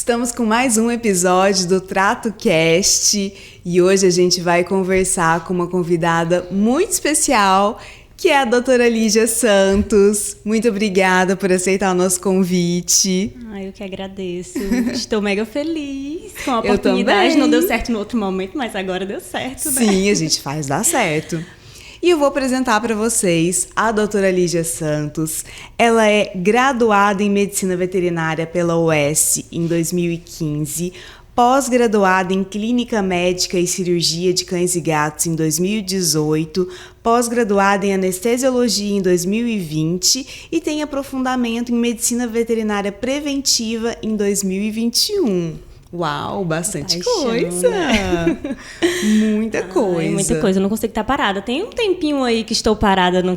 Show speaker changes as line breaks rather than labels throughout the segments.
Estamos com mais um episódio do Trato Cast e hoje a gente vai conversar com uma convidada muito especial, que é a doutora Lígia Santos. Muito obrigada por aceitar o nosso convite.
Eu que agradeço. Estou mega feliz com a oportunidade. Não deu certo no outro momento, mas agora deu certo, né?
Sim, a gente faz dar certo. E eu vou apresentar para vocês a doutora Lígia Santos. Ela é graduada em Medicina Veterinária pela UES em 2015, pós-graduada em Clínica Médica e Cirurgia de Cães e Gatos em 2018, pós-graduada em Anestesiologia em 2020 e tem aprofundamento em Medicina Veterinária Preventiva em 2021. Uau, bastante coisa! Muita coisa.
Muita coisa, eu não consigo estar parada. Tem um tempinho aí que estou parada no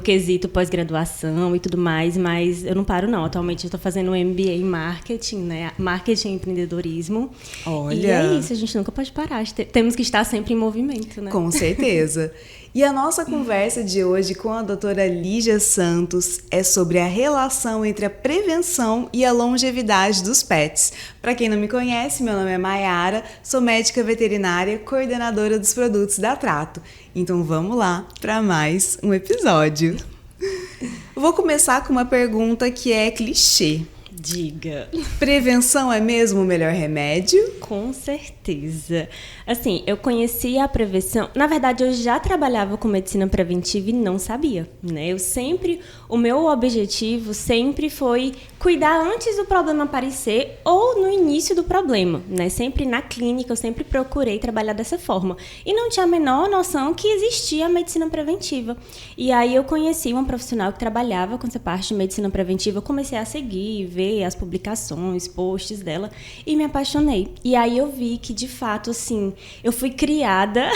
quesito pós-graduação e tudo mais, mas eu não paro não. Atualmente eu estou fazendo um MBA em Marketing, né? Marketing e Empreendedorismo.
Olha!
E é isso, a gente nunca pode parar. Temos que estar sempre em movimento, né?
Com certeza. E a nossa conversa de hoje com a doutora Lígia Santos é sobre a relação entre a prevenção e a longevidade dos pets. Para quem não me conhece, meu nome é Maiara, sou médica veterinária, coordenadora dos produtos da Trato. Então vamos lá para mais um episódio. Vou começar com uma pergunta que é clichê.
Diga.
Prevenção é mesmo o melhor remédio?
Com certeza. Assim, eu conhecia a prevenção. Na verdade, eu já trabalhava com medicina preventiva e não sabia, né? O meu objetivo sempre foi cuidar antes do problema aparecer ou no início do problema, né? Sempre na clínica, eu sempre procurei trabalhar dessa forma. E não tinha a menor noção que existia a medicina preventiva. E aí eu conheci uma profissional que trabalhava com essa parte de medicina preventiva, comecei a seguir, ver as publicações, posts dela e me apaixonei. E aí eu vi que, de fato, assim, eu fui criada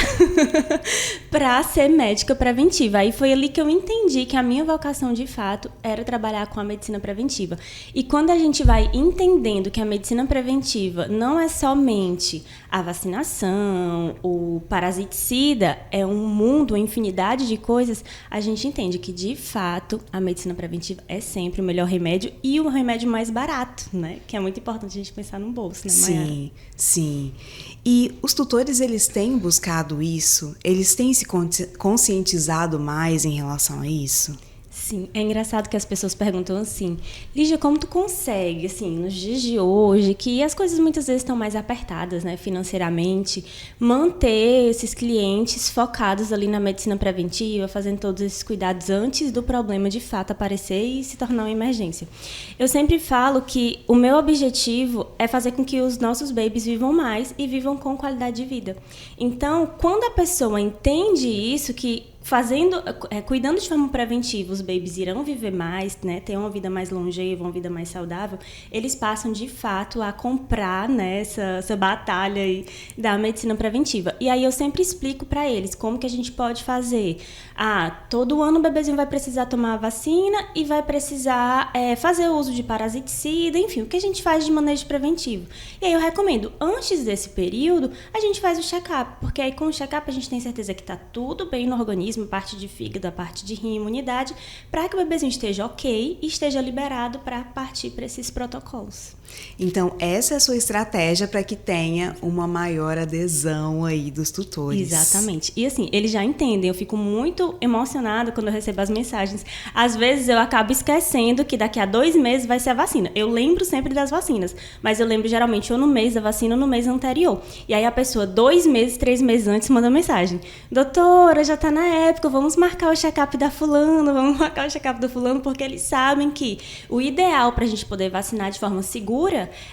para ser médica preventiva. Aí foi ali que eu entendi que a minha vocação, de fato, era trabalhar com a medicina preventiva. E quando a gente vai entendendo que a medicina preventiva não é somente a vacinação, o parasiticida, é um mundo, uma infinidade de coisas, a gente entende que, de fato, a medicina preventiva é sempre o melhor remédio e o remédio mais barato, né? Que é muito importante a gente pensar no bolso, né, Maiara?
Sim, sim. E os tutores, eles têm buscado isso? Eles têm se conscientizado mais em relação a isso?
Sim, é engraçado que as pessoas perguntam assim, Lígia, como tu consegue, assim, nos dias de hoje, que as coisas muitas vezes estão mais apertadas, né, financeiramente, manter esses clientes focados ali na medicina preventiva, fazendo todos esses cuidados antes do problema de fato aparecer e se tornar uma emergência. Eu sempre falo que o meu objetivo é fazer com que os nossos babies vivam mais e vivam com qualidade de vida. Então, quando a pessoa entende isso, que cuidando de forma preventiva, os babies irão viver mais, né, ter uma vida mais longeva, uma vida mais saudável, eles passam, de fato, a comprar, né, essa batalha aí da medicina preventiva. E aí eu sempre explico para eles como que a gente pode fazer. Todo ano o bebezinho vai precisar tomar a vacina e vai precisar fazer uso de parasiticida, enfim, o que a gente faz de manejo preventivo. E aí eu recomendo, antes desse período, a gente faz o check-up, porque aí com o check-up a gente tem certeza que está tudo bem no organismo, a parte de fígado, a parte de rim, imunidade, para que o bebezinho esteja ok e esteja liberado para partir para esses protocolos.
Então, essa é a sua estratégia para que tenha uma maior adesão aí dos tutores.
Exatamente. E assim, eles já entendem, eu fico muito emocionada quando eu recebo as mensagens. Às vezes eu acabo esquecendo que daqui a 2 meses vai ser a vacina. Eu lembro sempre das vacinas, mas eu lembro geralmente ou no mês da vacina ou no mês anterior. E aí a pessoa 2 meses, 3 meses antes manda mensagem. Doutora, já tá na época, vamos marcar o check-up da fulano, vamos marcar o check-up do fulano, porque eles sabem que o ideal para a gente poder vacinar de forma segura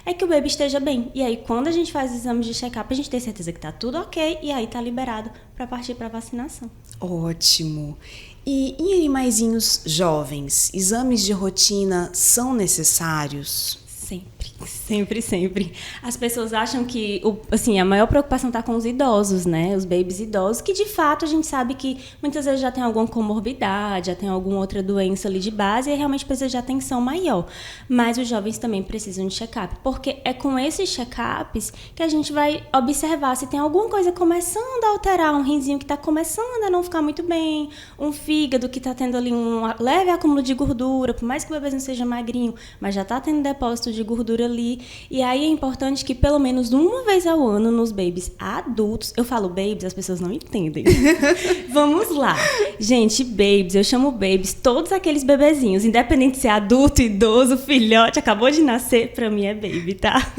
é que o bebê esteja bem. E aí, quando a gente faz os exames de check-up, a gente tem certeza que tá tudo ok e aí tá liberado para partir para vacinação.
Ótimo. E em animaizinhos jovens, exames de rotina são necessários?
Sempre. As pessoas acham que a maior preocupação está com os idosos, né? Os babies idosos, que de fato a gente sabe que muitas vezes já tem alguma comorbidade, já tem alguma outra doença ali de base e realmente precisa de atenção maior. Mas os jovens também precisam de check-up, porque é com esses check-ups que a gente vai observar se tem alguma coisa começando a alterar, um rinzinho que está começando a não ficar muito bem, um fígado que está tendo ali um leve acúmulo de gordura, por mais que o bebezinho seja magrinho, mas já está tendo depósito de gordura ali. ali. E aí é importante que pelo menos uma vez ao ano nos babies adultos, eu falo babies, as pessoas não entendem. Vamos lá. Gente, babies, eu chamo babies todos aqueles bebezinhos, independente de ser adulto, idoso, filhote, acabou de nascer, pra mim é baby, tá?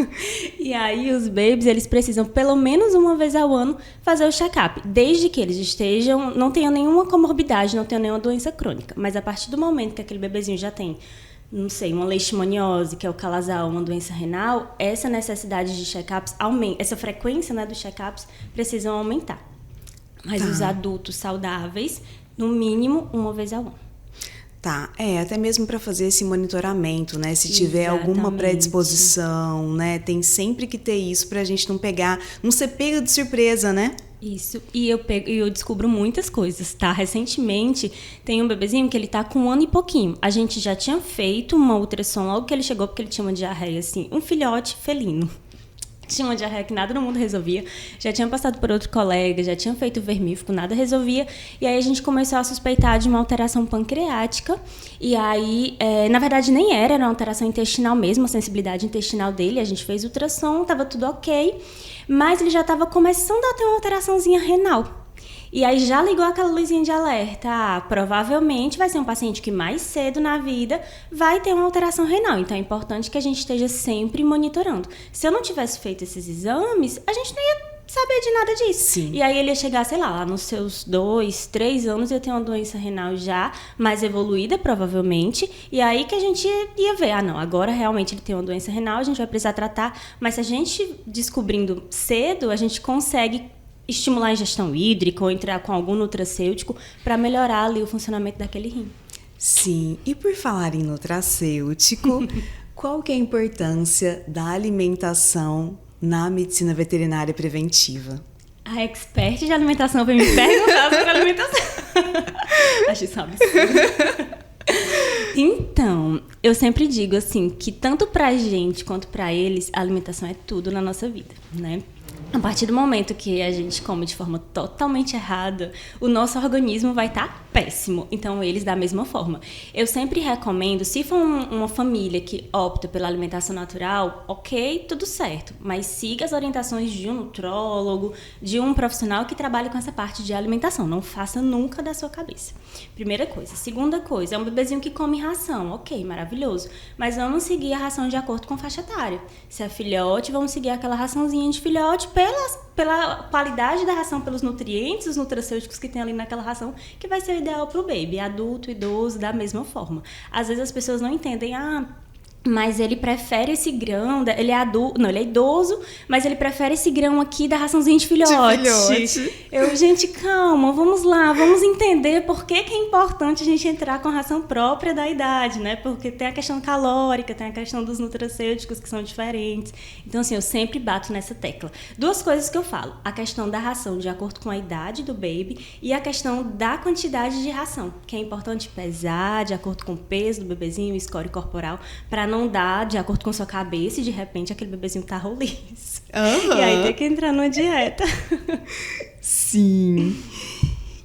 E aí os babies, eles precisam pelo menos uma vez ao ano fazer o check-up, desde que eles estejam, não tenham nenhuma comorbidade, não tenham nenhuma doença crônica. Mas a partir do momento que aquele bebezinho já tem, não sei, uma leishmaniose, que é o calazar, uma doença renal, essa necessidade de check-ups aumenta, essa frequência, né, dos check-ups precisam aumentar. Mas os adultos saudáveis, no mínimo, uma vez ao ano.
Tá, até mesmo para fazer esse monitoramento, né? Se tiver alguma predisposição, né? Tem sempre que ter isso pra gente não ser pego de surpresa, né?
Isso, e eu descubro muitas coisas, tá? Recentemente, tem um bebezinho que ele tá com 1 ano e pouquinho. A gente já tinha feito uma ultrassom logo que ele chegou, porque ele tinha uma diarreia, assim, um filhote felino. Tinha uma diarreia que nada no mundo resolvia, já tinha passado por outro colega, já tinha feito vermífugo, nada resolvia, e aí a gente começou a suspeitar de uma alteração pancreática, e aí, na verdade nem era uma alteração intestinal mesmo, a sensibilidade intestinal dele, a gente fez ultrassom, estava tudo ok, mas ele já estava começando a ter uma alteraçãozinha renal. E aí já ligou aquela luzinha de alerta. Provavelmente vai ser um paciente que mais cedo na vida vai ter uma alteração renal. Então é importante que a gente esteja sempre monitorando. Se eu não tivesse feito esses exames, a gente não ia saber de nada disso.
Sim.
E aí ele ia chegar, sei lá nos seus 2, 3 anos, ia ter uma doença renal já mais evoluída, provavelmente. E aí que a gente ia ver, não, agora realmente ele tem uma doença renal, a gente vai precisar tratar. Mas se a gente descobrindo cedo, a gente consegue estimular a ingestão hídrica ou entrar com algum nutracêutico para melhorar ali o funcionamento daquele rim.
Sim, e por falar em nutracêutico, qual que é a importância da alimentação na medicina veterinária preventiva?
A expert de alimentação veio me perguntar sobre alimentação. Acho isso um absurdo. Então, eu sempre digo assim, que tanto pra gente quanto pra eles, a alimentação é tudo na nossa vida, né? A partir do momento que a gente come de forma totalmente errada, o nosso organismo vai estar péssimo. Então, eles da mesma forma. Eu sempre recomendo, se for uma família que opta pela alimentação natural, ok, tudo certo. Mas siga as orientações de um nutrólogo, de um profissional que trabalhe com essa parte de alimentação. Não faça nunca da sua cabeça. Primeira coisa. Segunda coisa, é um bebezinho que come ração. Ok, maravilhoso. Mas vamos seguir a ração de acordo com faixa etária. Se é filhote, vamos seguir aquela raçãozinha de filhote pela qualidade da ração, pelos nutrientes, os nutracêuticos que tem ali naquela ração, que vai ser o ideal para o baby, adulto, idoso, da mesma forma. Às vezes as pessoas não entendem, mas ele prefere esse grão, ele é adulto, não, ele é idoso, mas ele prefere esse grão aqui da raçãozinha de filhote. Gente, calma, vamos lá, vamos entender por que é importante a gente entrar com a ração própria da idade, né? Porque tem a questão calórica, tem a questão dos nutracêuticos que são diferentes. Então, assim, eu sempre bato nessa tecla. 2 coisas que eu falo, a questão da ração de acordo com a idade do baby e a questão da quantidade de ração, que é importante pesar de acordo com o peso do bebezinho, o score corporal, para não dar de acordo com sua cabeça e de repente aquele bebezinho tá roliço. E aí tem que entrar numa dieta.
Sim.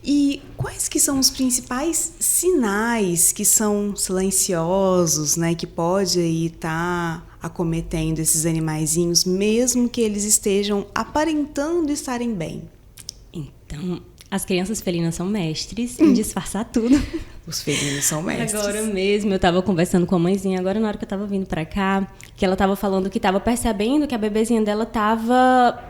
E quais que são os principais sinais que são silenciosos, né, que pode aí estar acometendo esses animaizinhos, mesmo que eles estejam aparentando estarem bem?
Então, as crianças felinas são mestres em disfarçar tudo.
Os felinos são mestres.
Agora mesmo, eu tava conversando com a mãezinha, agora na hora que eu tava vindo pra cá, que ela tava falando que tava percebendo que a bebezinha dela tava,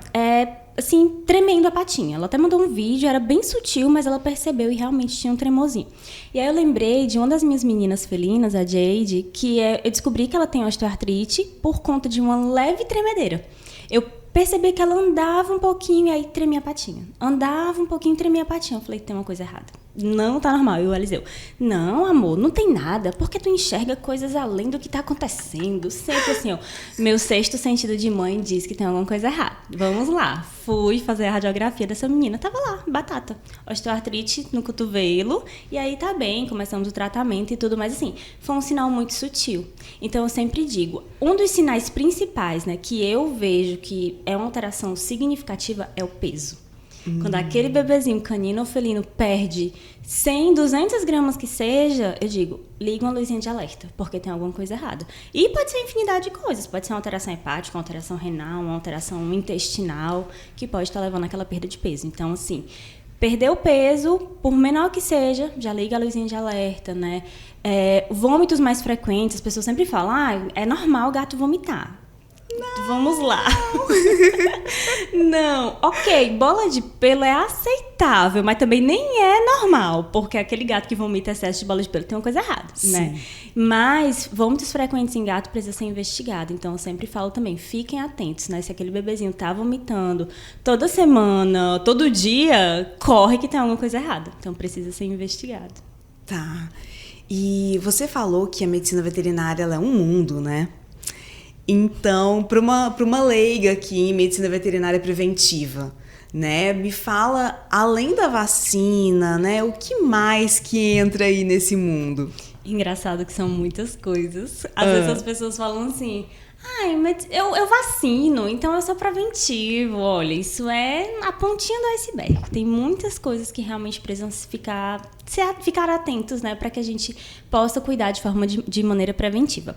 assim, tremendo a patinha. Ela até mandou um vídeo, era bem sutil, mas ela percebeu e realmente tinha um tremorzinho. E aí eu lembrei de uma das minhas meninas felinas, a Jade, que eu descobri que ela tem osteoartrite por conta de uma leve tremedeira. Eu percebi que ela andava um pouquinho e aí tremia a patinha. Andava um pouquinho e tremia a patinha. Eu falei, tem uma coisa errada. Não tá normal. E o Eliseu, não, amor, não tem nada. Porque tu enxerga coisas além do que tá acontecendo. Sempre assim, meu 6º sentido de mãe diz que tem alguma coisa errada. Vamos lá. Fui fazer a radiografia dessa menina. Tava lá, batata. Osteoartrite no cotovelo. E aí tá bem, começamos o tratamento e tudo. Mas assim, foi um sinal muito sutil. Então eu sempre digo, um dos sinais principais, né, que eu vejo que é uma alteração significativa é o peso. Quando aquele bebezinho canino ou felino perde 100, 200 gramas que seja, eu digo, liga uma luzinha de alerta, porque tem alguma coisa errada. E pode ser infinidade de coisas. Pode ser uma alteração hepática, uma alteração renal, uma alteração intestinal, que pode estar levando àquela perda de peso. Então, assim, perder o peso, por menor que seja, já liga a luzinha de alerta, né? Vômitos mais frequentes, as pessoas sempre falam, é normal o gato vomitar. Não. Vamos lá. Não, ok, bola de pelo é aceitável, mas também nem é normal, porque aquele gato que vomita excesso de bola de pelo tem uma coisa errada, né? Mas vômitos frequentes em gato precisa ser investigado, então eu sempre falo também, fiquem atentos, né? Se aquele bebezinho tá vomitando toda semana, todo dia, corre que tem alguma coisa errada, então precisa ser investigado.
Tá, e você falou que a medicina veterinária ela é um mundo, né? Então, para uma leiga aqui em medicina veterinária preventiva, né, me fala, além da vacina, né, o que mais que entra aí nesse mundo?
Engraçado que são muitas coisas. Às vezes as pessoas falam assim, mas eu vacino, então eu sou preventivo. Olha, isso é a pontinha do iceberg. Tem muitas coisas que realmente precisam ficar atentos, né, para que a gente possa cuidar de maneira preventiva.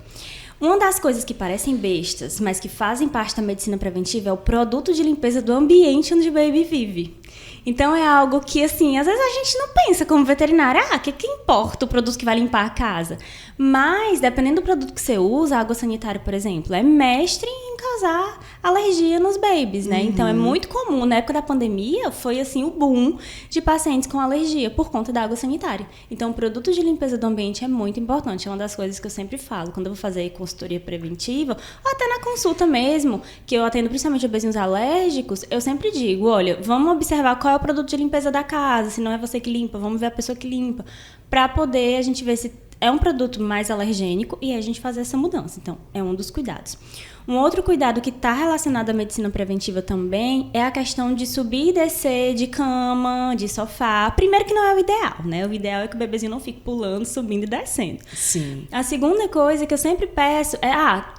Uma das coisas que parecem bestas, mas que fazem parte da medicina preventiva é o produto de limpeza do ambiente onde o baby vive. Então é algo que, assim, às vezes a gente não pensa como veterinária, que importa o produto que vai limpar a casa? Mas, dependendo do produto que você usa, a água sanitária, por exemplo, é mestre em causar alergia nos babies, né? Então é muito comum, na época da pandemia, foi assim o boom de pacientes com alergia por conta da água sanitária. Então o produto de limpeza do ambiente é muito importante, é uma das coisas que eu sempre falo, quando eu vou fazer consultoria preventiva, ou até na consulta mesmo, que eu atendo principalmente bebezinhos alérgicos, eu sempre digo, olha, vamos observar qual é o produto de limpeza da casa, se não é você que limpa, vamos ver a pessoa que limpa, para poder a gente ver se é um produto mais alergênico e a gente fazer essa mudança. Então, é um dos cuidados. Um outro cuidado que está relacionado à medicina preventiva também é a questão de subir e descer de cama, de sofá. Primeiro que não é o ideal, né? O ideal é que o bebezinho não fique pulando, subindo e descendo.
Sim.
A segunda coisa que eu sempre peço é,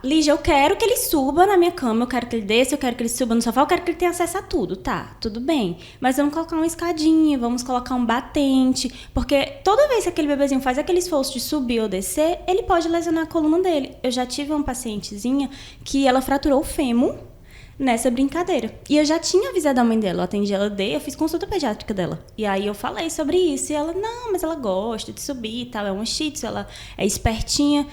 Lígia, eu quero que ele suba na minha cama, eu quero que ele desça, eu quero que ele suba no sofá, eu quero que ele tenha acesso a tudo. Tá, tudo bem. Mas vamos colocar uma escadinha, vamos colocar um batente, porque toda vez que aquele bebezinho faz aquele esforço de subir ou descer, ele pode lesionar a coluna dele. Eu já tive uma pacientezinha que ela fraturou o fêmur nessa brincadeira. E eu já tinha avisado a mãe dela, eu atendi ela, eu fiz consulta pediátrica dela. E aí eu falei sobre isso, e ela, não, mas ela gosta de subir e tal, é uma shih tzu, ela é espertinha.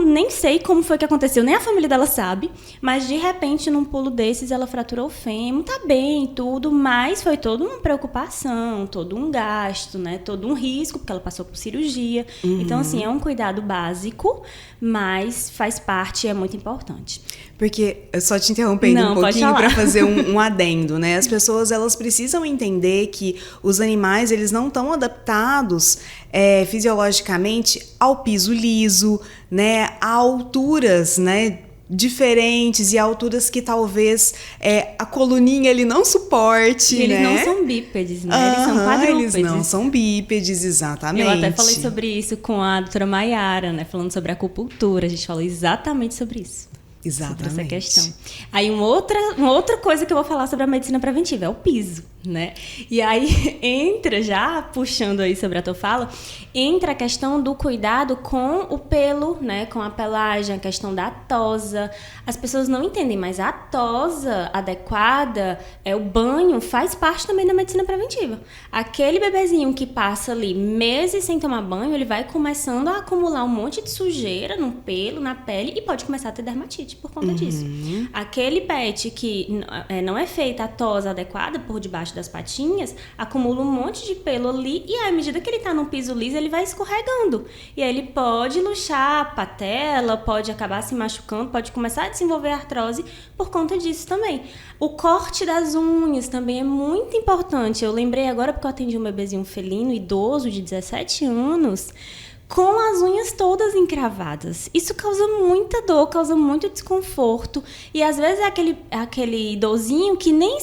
Nem sei como foi que aconteceu, nem a família dela sabe, mas de repente, num pulo desses, ela fraturou o fêmur, tá bem, tudo, mas foi toda uma preocupação, todo um gasto, né, todo um risco, porque ela passou por cirurgia. Então, assim, é um cuidado básico, mas faz parte e é muito importante.
Porque, só te interrompendo um pouquinho para fazer um adendo, né? As pessoas, elas precisam entender que os animais, eles não estão adaptados fisiologicamente ao piso liso, né? A alturas, né? Diferentes e alturas que talvez a coluninha ele não suporte,
e eles
né?
não são bípedes, né? Eles são quadrúpedes.
Eles não são bípedes, exatamente.
Eu até falei sobre isso com a doutora Maiara, né? Falando sobre acupuntura, a gente falou exatamente sobre isso.
Exatamente.
Sobre essa questão. Aí uma outra coisa que eu vou falar sobre a medicina preventiva é o piso, né? E aí entra, já puxando aí sobre a tua fala, entra a questão do cuidado com o pelo, né? Com a pelagem, a questão da tosa. As pessoas não entendem, mas a tosa adequada, o banho, faz parte também da medicina preventiva. Aquele bebezinho que passa ali meses sem tomar banho, ele vai começando a acumular um monte de sujeira no pelo, na pele, e pode começar a ter dermatite por conta disso. Aquele pet que não é feita a tosa adequada por debaixo das patinhas, acumula um monte de pelo ali, e à medida que ele tá no piso liso, ele vai escorregando. E aí ele pode luxar a patela, pode acabar se machucando, pode começar a desenvolver artrose por conta disso também. O corte das unhas também é muito importante. Eu lembrei agora porque eu atendi um bebezinho felino, idoso, de 17 anos, com as unhas unhas todas encravadas. Isso causa muita dor, causa muito desconforto. E às vezes é aquele idosinho que nem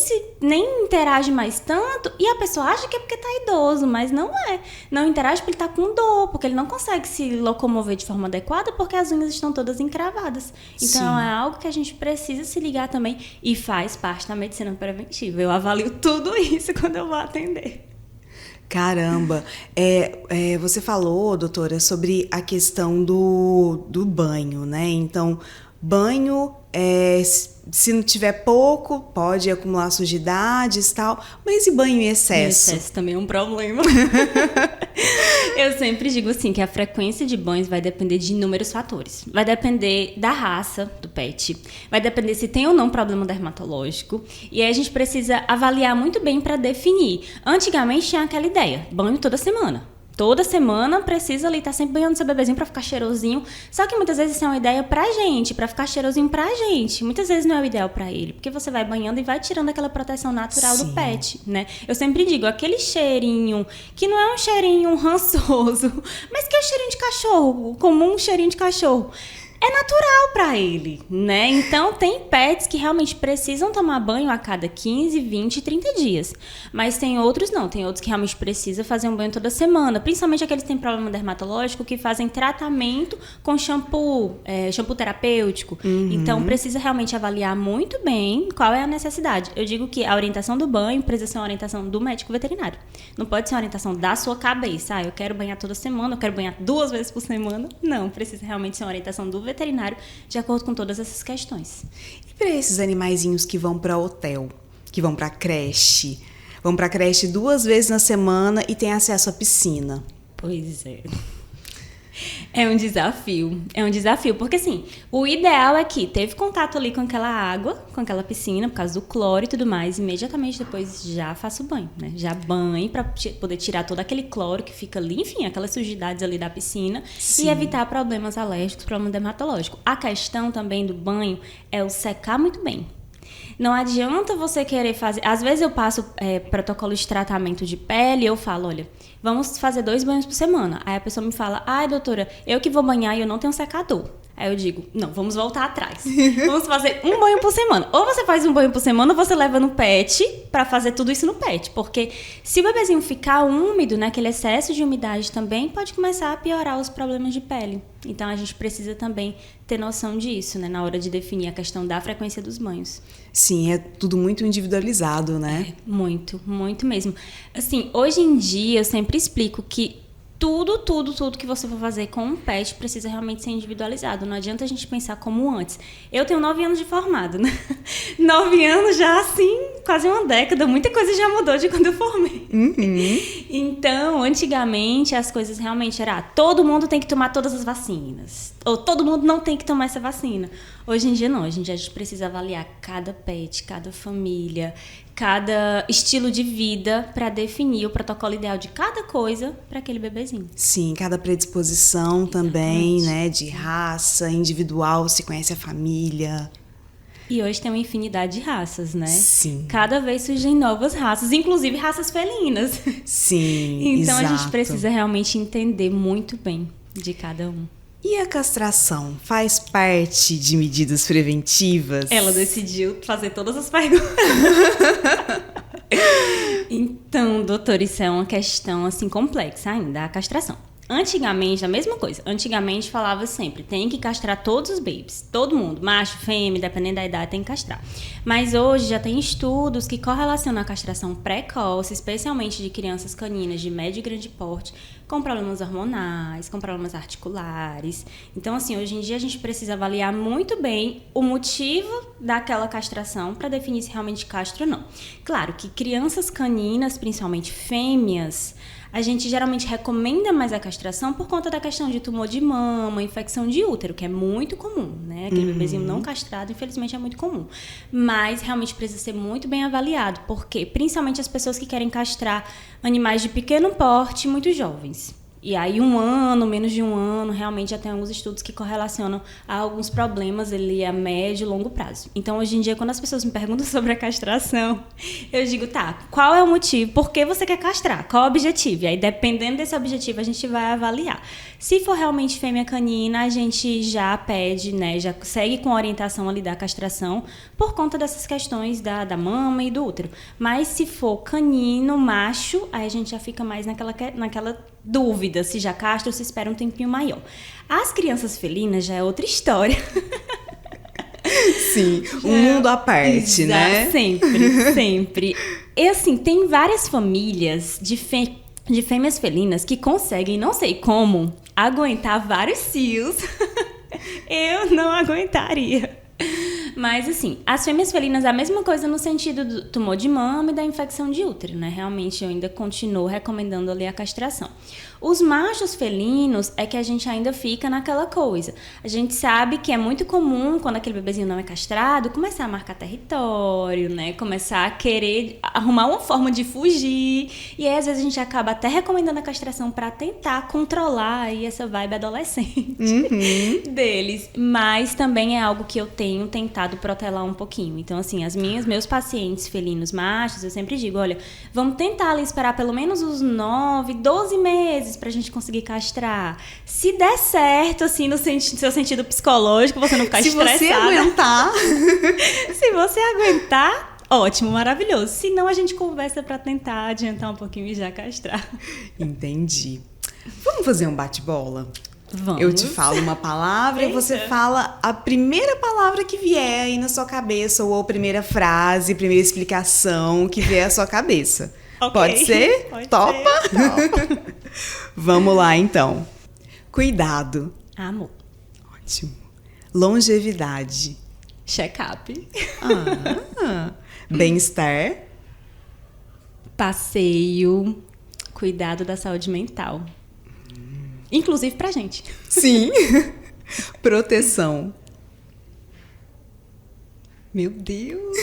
interage mais tanto e a pessoa acha que é porque tá idoso, mas não é. Não interage porque ele tá com dor, porque ele não consegue se locomover de forma adequada porque as unhas estão todas encravadas. Então
Sim.
é algo que a gente precisa se ligar também e faz parte da medicina preventiva. Eu avalio tudo isso quando eu vou atender.
Caramba! Você falou, doutora, sobre a questão do banho, né? Então, banho, se não tiver pouco, pode acumular sujidades e tal, mas e banho em excesso?
Excesso também é um problema. Eu sempre digo assim, que a frequência de banhos vai depender de inúmeros fatores. Vai depender da raça do pet, vai depender se tem ou não problema dermatológico, e aí a gente precisa avaliar muito bem para definir. Antigamente tinha aquela ideia, banho toda semana. Toda semana precisa ali estar sempre banhando seu bebezinho pra ficar cheirosinho. Só que muitas vezes isso é uma ideia pra gente, pra ficar cheirosinho pra gente. Muitas vezes não é o ideal pra ele, porque você vai banhando e vai tirando aquela proteção natural
Sim.
do pet, né? Eu sempre digo, aquele cheirinho, que não é um cheirinho rançoso, mas que é um cheirinho de cachorro, comum cheirinho de cachorro. É natural para ele, né? Então, tem pets que realmente precisam tomar banho a cada 15, 20, 30 dias. Mas tem outros não. Tem outros que realmente precisam fazer um banho toda semana. Principalmente aqueles que têm problema dermatológico, que fazem tratamento com shampoo terapêutico. Então, precisa realmente avaliar muito bem qual é a necessidade. Eu digo que a orientação do banho precisa ser uma orientação do médico veterinário. Não pode ser uma orientação da sua cabeça. Eu quero banhar toda semana, eu quero banhar 2 vezes por semana. Não, precisa realmente ser uma orientação do veterinário de acordo com todas essas questões.
E para esses animaizinhos que vão para hotel, que vão para creche, vão para creche 2 vezes na semana e têm acesso à piscina?
Pois é. É um desafio, porque assim, o ideal é que teve contato ali com aquela água, com aquela piscina, por causa do cloro e tudo mais, imediatamente depois já faço banho, né? Já banho para poder tirar todo aquele cloro que fica ali, enfim, aquelas sujidades ali da piscina.
Sim.
E evitar problemas alérgicos, problema dermatológico. A questão também do banho é o secar muito bem. Não adianta você querer fazer... Às vezes eu passo protocolo de tratamento de pele e eu falo, olha, vamos fazer 2 banhos por semana. Aí a pessoa me fala, ai, doutora, eu que vou banhar e eu não tenho secador. Aí eu digo, não, vamos voltar atrás. Vamos fazer 1 banho por semana. Ou você faz 1 banho por semana ou você leva no pet para fazer tudo isso no pet. Porque se o bebezinho ficar úmido, né, aquele excesso de umidade também pode começar a piorar os problemas de pele. Então a gente precisa também ter noção disso, né, na hora de definir a questão da frequência dos banhos.
Sim, é tudo muito individualizado, né?
Muito, muito mesmo. Assim, hoje em dia eu sempre explico que tudo que você for fazer com um pet precisa realmente ser individualizado. Não adianta a gente pensar como antes. Eu tenho 9 anos de formado, né? 9 anos já, assim, quase uma década. Muita coisa já mudou de quando eu formei. Então, antigamente, as coisas realmente eram todo mundo tem que tomar todas as vacinas. Ou todo mundo não tem que tomar essa vacina. Hoje em dia, não. Hoje em dia, a gente precisa avaliar cada pet, cada família, cada estilo de vida para definir o protocolo ideal de cada coisa para aquele bebezinho.
Sim, cada predisposição também, né? De raça, individual, se conhece a família.
E hoje tem uma infinidade de raças, né?
Sim.
Cada vez surgem novas raças, inclusive raças felinas.
Sim,
Então
exato.
a gente precisa realmente entender muito bem de cada um.
E a castração faz parte de medidas preventivas?
Ela decidiu fazer todas as perguntas. Então, doutor, isso é uma questão assim complexa ainda, a castração. Antigamente, a mesma coisa. Antigamente falava sempre, tem que castrar todos os babies. Todo mundo, macho, fêmea, dependendo da idade, tem que castrar. Mas hoje já tem estudos que correlacionam a castração precoce, especialmente de crianças caninas de médio e grande porte, com problemas hormonais, com problemas articulares. Então, assim, hoje em dia a gente precisa avaliar muito bem o motivo daquela castração para definir se realmente castra ou não. Claro que crianças caninas, principalmente fêmeas, a gente geralmente recomenda mais a castração por conta da questão de tumor de mama, infecção de útero, que é muito comum, né? Aquele bebezinho não castrado, infelizmente, é muito comum. Mas realmente precisa ser muito bem avaliado, porque principalmente as pessoas que querem castrar animais de pequeno porte, muito jovens. E aí 1 ano, menos de 1 ano, realmente já tem alguns estudos que correlacionam a alguns problemas ali a médio e longo prazo. Então, hoje em dia, quando as pessoas me perguntam sobre a castração, eu digo, tá, qual é o motivo? Por que você quer castrar? Qual é o objetivo? E aí, dependendo desse objetivo, a gente vai avaliar. Se for realmente fêmea canina, a gente já pede, né, já segue com a orientação ali da castração por conta dessas questões da mama e do útero. Mas se for canino, macho, aí a gente já fica mais naquela dúvida se já castra ou se espera um tempinho maior. As crianças felinas já é outra história.
Sim, um mundo à parte, né?
Sempre. E assim, tem várias famílias de fêmeas felinas que conseguem, não sei como, aguentar vários cios. Eu não aguentaria. Mas assim, as fêmeas felinas é a mesma coisa no sentido do tumor de mama e da infecção de útero, né? Realmente eu ainda continuo recomendando ali a castração. Os machos felinos é que a gente ainda fica naquela coisa. A gente sabe que é muito comum, quando aquele bebezinho não é castrado, começar a marcar território, né? Começar a querer arrumar uma forma de fugir. E aí, às vezes, a gente acaba até recomendando a castração para tentar controlar aí essa vibe adolescente deles. Mas também é algo que eu tenho tentado protelar um pouquinho. Então, assim, meus pacientes felinos machos, eu sempre digo, olha, vamos tentar ali esperar pelo menos uns 9, 12 meses pra gente conseguir castrar. Se der certo, assim, no seu sentido psicológico, você não ficar estressada.
Se você aguentar.
Se você aguentar, ótimo, maravilhoso. Se não, a gente conversa pra tentar adiantar um pouquinho e já castrar.
Entendi. Vamos fazer um bate-bola?
Vamos.
Eu te falo uma palavra e você fala a primeira palavra que vier aí na sua cabeça, ou a primeira frase, primeira explicação que vier à sua cabeça. Okay. Pode ser?
Pode
Topa?
ser. Topa.
Vamos lá, então. Cuidado.
Amor.
Ótimo. Longevidade.
Check-up.
Bem-estar.
Passeio. Cuidado da saúde mental. Inclusive pra gente.
Sim. Proteção.
Meu Deus.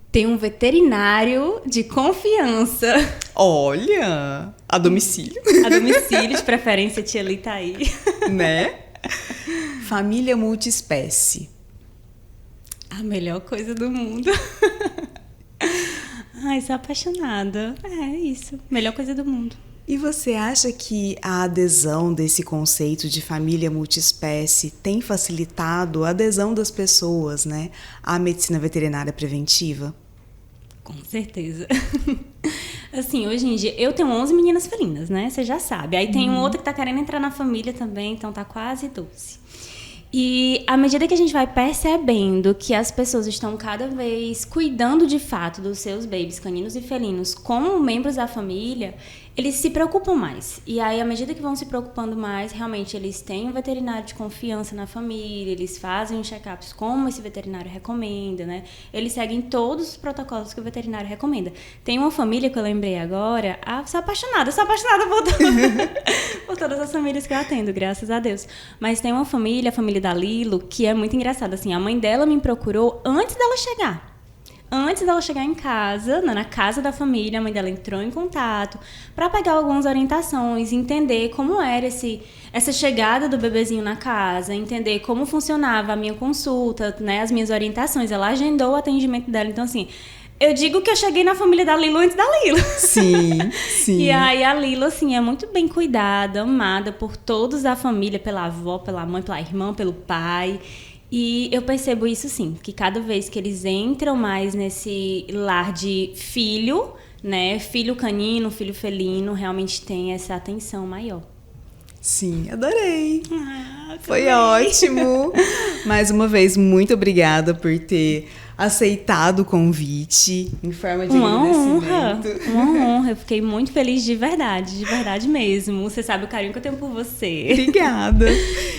Tem um veterinário de confiança.
Olha, a domicílio.
A domicílio, de preferência, tia Li tá aí.
Né? Família multiespécie.
A melhor coisa do mundo. Ai, sou apaixonada. É isso, melhor coisa do mundo.
E você acha que a adesão desse conceito de família multiespécie tem facilitado a adesão das pessoas, né, à medicina veterinária preventiva?
Com certeza. Assim, hoje em dia, eu tenho 11 meninas felinas, né? Você já sabe. Aí tem um outro que tá querendo entrar na família também, então tá quase 12. E à medida que a gente vai percebendo que as pessoas estão cada vez cuidando de fato dos seus babies caninos e felinos como membros da família, eles se preocupam mais. E aí, à medida que vão se preocupando mais, realmente eles têm um veterinário de confiança na família, eles fazem os check-ups como esse veterinário recomenda, né? Eles seguem todos os protocolos que o veterinário recomenda. Tem uma família que eu lembrei agora, sou apaixonada por todas as famílias que eu atendo, graças a Deus. Mas tem uma família, a família da Lilo, que é muito engraçada. Assim, a mãe dela me procurou antes dela chegar. Antes dela chegar em casa, na casa da família, a mãe dela entrou em contato para pegar algumas orientações, entender como era essa chegada do bebezinho na casa, entender como funcionava a minha consulta, né, as minhas orientações. Ela agendou o atendimento dela. Então, assim, eu digo que eu cheguei na família da Lilo antes da Lilo.
Sim, sim.
E aí a Lilo, assim, é muito bem cuidada, amada por todos da família, pela avó, pela mãe, pela irmã, pelo pai. E eu percebo isso sim, que cada vez que eles entram mais nesse lar de filho, né, filho canino, filho felino, realmente tem essa atenção maior.
Sim, adorei. Foi ótimo. Mais uma vez, muito obrigada por ter aceitado o convite em forma de agradecimento.
Uma honra. Eu fiquei muito feliz de verdade mesmo. Você sabe o carinho que eu tenho por você.
Obrigada.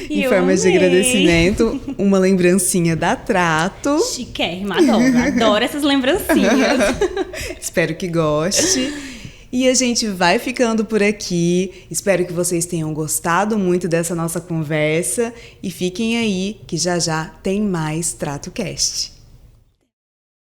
Em forma de agradecimento, uma lembrancinha da Trato.
Chiquérrima, adoro essas lembrancinhas.
Espero que goste. E a gente vai ficando por aqui. Espero que vocês tenham gostado muito dessa nossa conversa. E fiquem aí, que já já tem mais TratoCast.